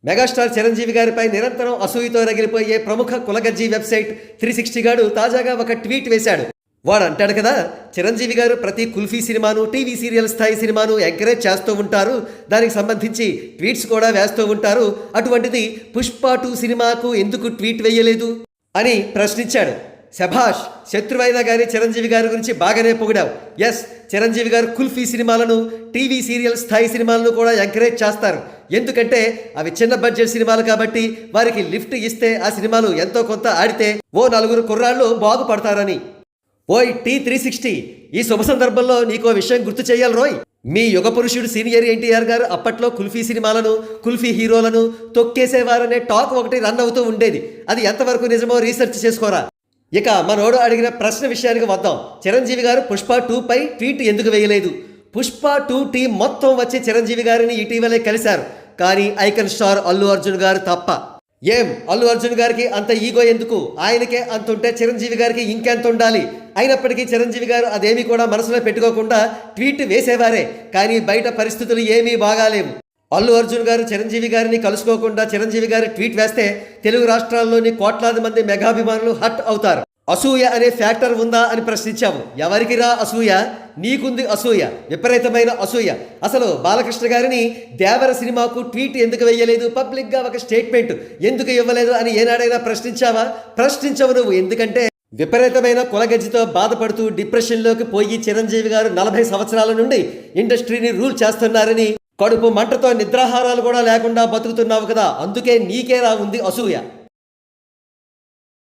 Megastar Chiranjeevi గారిపై నిరంతరం అసూయతో రగిలిపోయే ప్రముఖ కులగజ్జి వెబ్సైట్ 360 గాడు తాజాగా ఒక ట్వీట్ వేశాడు. వాడు అంటాడు కదా, చిరంజీవి గారు ప్రతి కుల్ఫీ సినిమాను, టీవీ సీరియల్ స్థాయి సినిమాను ఎంకరేజ్ చేస్తూ ఉంటారు, దానికి సంబంధించి ట్వీట్స్ కూడా వేస్తూ ఉంటారు. అటువంటిది పుష్ప 2 సినిమాకు ఎందుకు ట్వీట్ వేయలేదు అని ప్రశ్నించాడు. శభాష్, శత్రువైనా గారి చిరంజీవి గారి గురించి బాగానే పొగిడావు. ఎస్, చిరంజీవి గారు కుల్ఫీ సినిమాలను, టీవీ సీరియల్ స్థాయి సినిమాలను కూడా ఎంకరేజ్ చేస్తారు. ఎందుకంటే అవి చిన్న బడ్జెట్ సినిమాలు కాబట్టి వారికి లిఫ్ట్ ఇస్తే ఆ సినిమాలు ఎంతో కొంత ఆడితే ఓ 4 కుర్రాళ్ళు బాగుపడతారని. ఓయ్ T360, ఈ శుభ సందర్భంలో నీకో విషయం గుర్తు చేయాలి రోయ్. మీ యుగ పురుషుడు సీనియర్ ఎన్టీఆర్ గారు అప్పట్లో కుల్ఫీ సినిమాలను, కుల్ఫీ హీరోలను తొక్కేసేవారనే టాక్ ఒకటి రన్ అవుతూ ఉండేది. అది ఎంతవరకు నిజమో రీసెర్చ్ చేసుకోరా. ఇక మనోడు అడిగిన ప్రశ్న విషయానికి వద్దాం. చిరంజీవి గారు పుష్ప 2 పై ట్వీట్ ఎందుకు వేయలేదు? పుష్ప 2 టీం మొత్తం వచ్చి చిరంజీవి గారిని ఇటీవలే కలిశారు. కానీ ఐకన్ స్టార్ అల్లు అర్జున్ గారు తప్ప. ఏం, అల్లు అర్జున్ గారికి అంత ఈగో ఎందుకు? ఆయనకే అంత ఉంటే చిరంజీవి గారికి ఇంకెంత ఉండాలి? అయినప్పటికీ చిరంజీవి గారు అదేమీ కూడా మనసులో పెట్టుకోకుండా ట్వీట్ వేసేవారే. కానీ బయట పరిస్థితులు ఏమీ బాగాలేవు. అల్లు అర్జున్ గారు చిరంజీవి గారిని కలుసుకోకుండా చిరంజీవి గారి ట్వీట్ వేస్తే తెలుగు రాష్ట్రాల్లోని కోట్లాది మంది మెగాభిమానులు హర్ట్ అవుతారు. అసూయ అనే ఫ్యాక్టర్ ఉందా అని ప్రశ్నించాము. ఎవరికి రా అసూయ? నీకుంది అసూయ, విపరీతమైన అసూయ. అసలు బాలకృష్ణ గారిని దేవర సినిమాకు ట్వీట్ ఎందుకు వేయలేదు, పబ్లిక్గా ఒక స్టేట్మెంట్ ఎందుకు ఇవ్వలేదు అని ఏనాడైనా ప్రశ్నించావా? ప్రశ్నించవు నువ్వు. ఎందుకంటే విపరీతమైన కులగజ్జితో బాధపడుతూ డిప్రెషన్లోకి పోయి చిరంజీవి గారు 40 సంవత్సరాల నుండి ఇండస్ట్రీని రూల్ చేస్తున్నారని కడుపు మంటతో నిద్రాహారాలు కూడా లేకుండా బతుకుతున్నావు కదా, అందుకే నీకేరా ఉంది అసూయ.